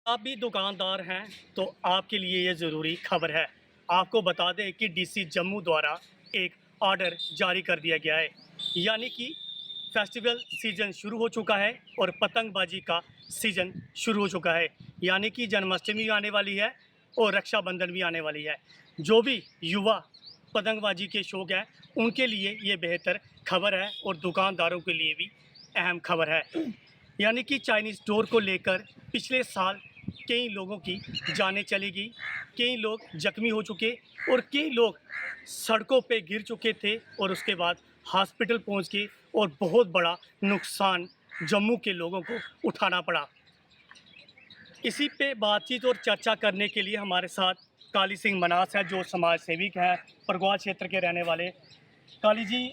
आप भी दुकानदार हैं तो आपके लिए ये ज़रूरी खबर है। आपको बता दें कि डीसी जम्मू द्वारा एक ऑर्डर जारी कर दिया गया है, यानी कि फेस्टिवल सीज़न शुरू हो चुका है और पतंगबाजी का सीज़न शुरू हो चुका है। यानी कि जन्माष्टमी आने वाली है और रक्षाबंधन भी आने वाली है। जो भी युवा पतंगबाजी के शौक हैं, उनके लिए ये बेहतर खबर है और दुकानदारों के लिए भी अहम खबर है। यानी कि चाइनीज़ डोर को लेकर पिछले साल कई लोगों की जानें चली गई, कई लोग ज़ख्मी हो चुके और कई लोग सड़कों पे गिर चुके थे और उसके बाद हॉस्पिटल पहुंच गए और बहुत बड़ा नुकसान जम्मू के लोगों को उठाना पड़ा। इसी पे बातचीत और चर्चा करने के लिए हमारे साथ काली सिंह मनास है, जो समाज सेविक हैं, परगवाल क्षेत्र के रहने वाले। काली जी,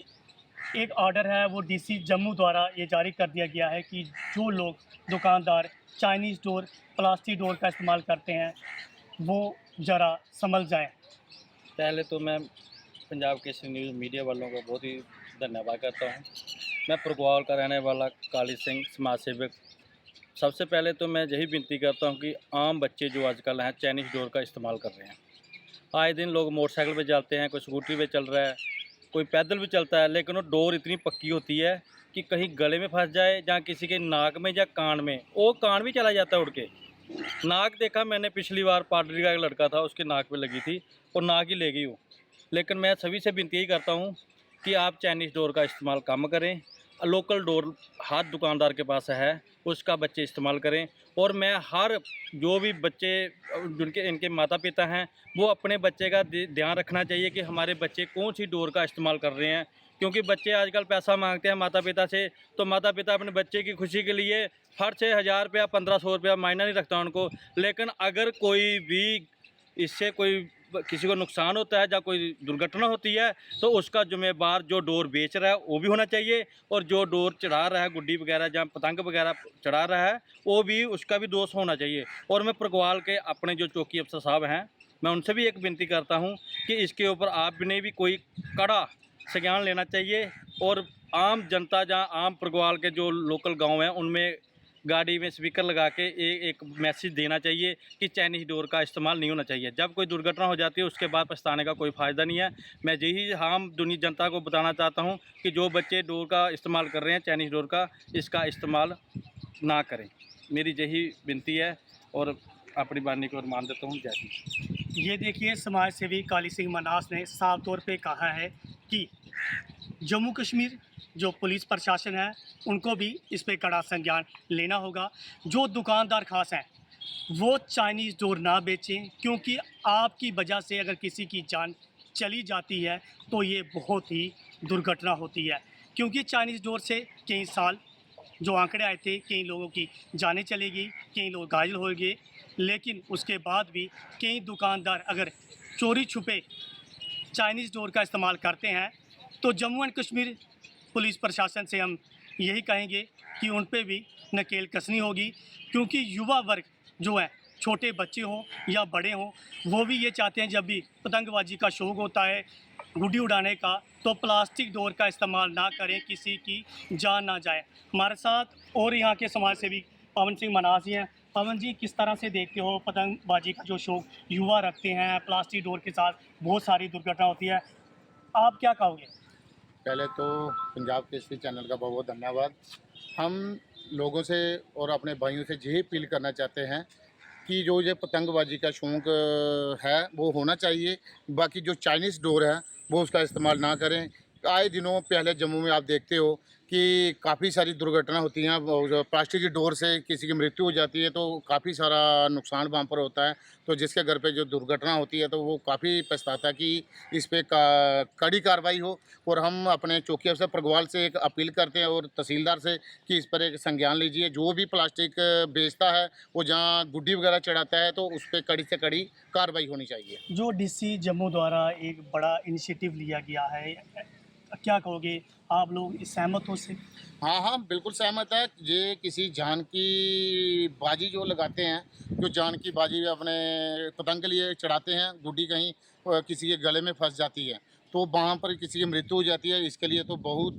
एक ऑर्डर है वो डीसी जम्मू द्वारा ये जारी कर दिया गया है कि जो लोग दुकानदार चाइनीज़ डोर, प्लास्टिक डोर का इस्तेमाल करते हैं, वो ज़रा संभल जाएं। पहले तो मैं पंजाब केसरी न्यूज़ मीडिया वालों का बहुत ही धन्यवाद करता हूँ। मैं परगवाल का रहने वाला काली सिंह समाज सेवक। सबसे पहले तो मैं यही विनती करता हूँ कि आम बच्चे जो आजकल हैं चाइनीज़ डोर का इस्तेमाल कर रहे हैं। आए दिन लोग मोटरसाइकिल पे चलते हैं, कोई स्कूटी पे चल रहा है, कोई पैदल भी चलता है, लेकिन वो डोर इतनी पक्की होती है कि कहीं गले में फंस जाए या किसी के नाक में या कान में, वो कान भी चला जाता है उड़ के। नाक देखा मैंने पिछली बार, पाटरी का एक लड़का था, उसकी नाक पे लगी थी और नाक ही ले गई वो। लेकिन मैं सभी से विनती यही करता हूँ कि आप चाइनीज़ डोर का इस्तेमाल कम करें। लोकल डोर हर दुकानदार के पास है, उसका बच्चे इस्तेमाल करें। और मैं हर जो भी बच्चे जिनके इनके माता पिता हैं, वो अपने बच्चे का ध्यान रखना चाहिए कि हमारे बच्चे कौन सी डोर का इस्तेमाल कर रहे हैं। क्योंकि बच्चे आजकल पैसा मांगते हैं माता पिता से, तो माता पिता अपने बच्चे की खुशी के लिए हर 6,000 रुपया 1,500 रुपया मायना नहीं रखता उनको। लेकिन अगर कोई भी इससे कोई किसी को नुकसान होता है या कोई दुर्घटना होती है, तो उसका जिम्मेदार जो डोर बेच रहा है वो भी होना चाहिए, और जो डोर चढ़ा रहा है, गुड्डी वगैरह या पतंग वगैरह चढ़ा रहा है, वो भी, उसका भी दोष होना चाहिए। और मैं परगवाल के अपने जो चौकी अफसर साहब हैं, मैं उनसे भी एक विनती करता हूँ कि इसके ऊपर आपने भी कोई कड़ा संज्ञान लेना चाहिए और आम जनता या आम परगवाल के जो लोकल गाँव हैं उनमें गाड़ी में स्पीकर लगा के एक मैसेज देना चाहिए कि चाइनीज़ डोर का इस्तेमाल नहीं होना चाहिए। जब कोई दुर्घटना हो जाती है उसके बाद पछताने का कोई फ़ायदा नहीं है। मैं यही आम दुनिया जनता को बताना चाहता हूँ कि जो बच्चे डोर का इस्तेमाल कर रहे हैं, चाइनीज़ डोर का, इसका इस्तेमाल ना करें। मेरी यही विनती है और अपनी वाणी को मान देता हूँ। जय हिंद। ये देखिए, समाज सेवी काली सिंह मनास ने साफ तौर पे कहा है कि जम्मू कश्मीर जो पुलिस प्रशासन है, उनको भी इस पे कड़ा संज्ञान लेना होगा। जो दुकानदार खास हैं, वो चाइनीज़ डोर ना बेचें, क्योंकि आपकी वजह से अगर किसी की जान चली जाती है तो ये बहुत ही दुर्घटना होती है। क्योंकि चाइनीज़ डोर से कई साल जो आंकड़े आए थे, कई लोगों की जानें चली गई, कई लोग घायल हो गए, लेकिन उसके बाद भी कई दुकानदार अगर चोरी छुपे चाइनीज़ डोर का इस्तेमाल करते हैं, तो जम्मू एंड कश्मीर पुलिस प्रशासन से हम यही कहेंगे कि उन पे भी नकेल कसनी होगी। क्योंकि युवा वर्ग जो है, छोटे बच्चे हों या बड़े हों, वो भी ये चाहते हैं जब भी पतंगबाजी का शौक़ होता है, गुड्डी उड़ाने का, तो प्लास्टिक डोर का इस्तेमाल ना करें, किसी की जान ना जाए। हमारे साथ और यहाँ के समाज सेवी पवन सिंह मनास जी हैं। पवन जी, किस तरह से देखते हो पतंगबाजी का जो शौक़ युवा रखते हैं, प्लास्टिक डोर के साथ बहुत सारी दुर्घटना होती है, आप क्या कहोगे? पहले तो पंजाब केसरी चैनल का बहुत बहुत धन्यवाद। हम लोगों से और अपने भाइयों से यही अपील करना चाहते हैं कि जो ये पतंगबाजी का शौक़ है वो होना चाहिए, बाकी जो चाइनीज़ डोर है वो उसका इस्तेमाल ना करें। आए दिनों पहले जम्मू में आप देखते हो कि काफ़ी सारी दुर्घटना होती हैं, और प्लास्टिक की डोर से किसी की मृत्यु हो जाती है, तो काफ़ी सारा नुकसान वहाँ पर होता है। तो जिसके घर पे जो दुर्घटना होती है तो वो काफ़ी पछताता है कि इस पे कड़ी कार्रवाई हो। और हम अपने चौकी अफसर परगवाल से एक अपील करते हैं और तहसीलदार से कि इस पर एक संज्ञान लीजिए। जो भी प्लास्टिक बेचता है, वो जहाँ गुड्डी वगैरह चढ़ाता है, तो उस पर कड़ी से कड़ी कार्रवाई होनी चाहिए। जो डीसी जम्मू द्वारा एक बड़ा इनिशिएटिव लिया गया है, क्या कहोगे? आप लोग इस सहमत हो इससे? हाँ, हाँ, बिल्कुल सहमत है। ये किसी जान की बाजी जो लगाते हैं, जो जान की बाजी अपने पतंग के लिए चढ़ाते हैं, गुड्डी कहीं किसी के गले में फँस जाती है, तो वहाँ पर किसी की मृत्यु हो जाती है। इसके लिए तो बहुत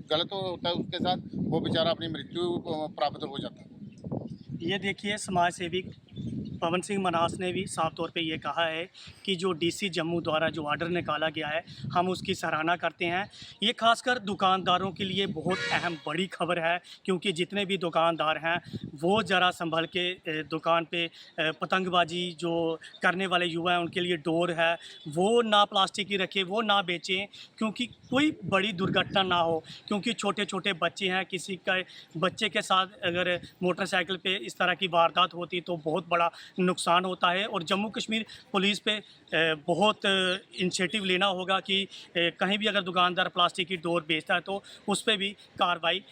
गलत होता है उसके साथ, वो बेचारा अपनी मृत्यु प्राप्त हो जाता है। ये देखिए समाज सेवी पवन सिंह मनास ने भी साफ तौर पे ये कहा है कि जो डीसी जम्मू द्वारा जो ऑर्डर निकाला गया है हम उसकी सराहना करते हैं। ये खासकर दुकानदारों के लिए बहुत अहम बड़ी खबर है, क्योंकि जितने भी दुकानदार हैं वो ज़रा संभल के दुकान पे पतंगबाजी जो करने वाले युवा हैं उनके लिए डोर है, वो ना प्लास्टिक की रखें, वो ना बेचें, क्योंकि कोई बड़ी दुर्घटना ना हो। क्योंकि छोटे छोटे बच्चे हैं, किसी का बच्चे के साथ अगर मोटरसाइकिल पे इस तरह की वारदात होती तो बहुत बड़ा नुकसान होता है। और जम्मू कश्मीर पुलिस पे बहुत इनिशिएटिव लेना होगा कि कहीं भी अगर दुकानदार प्लास्टिक की डोर बेचता है तो उस पर भी कार्रवाई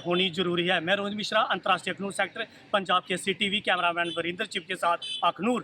होनी ज़रूरी है। मैं रोहित मिश्रा, अंतर्राष्ट्रीय अखनूर सेक्टर, पंजाब के CTV कैमरामैन वरिंदर चिप के साथ अखनूर।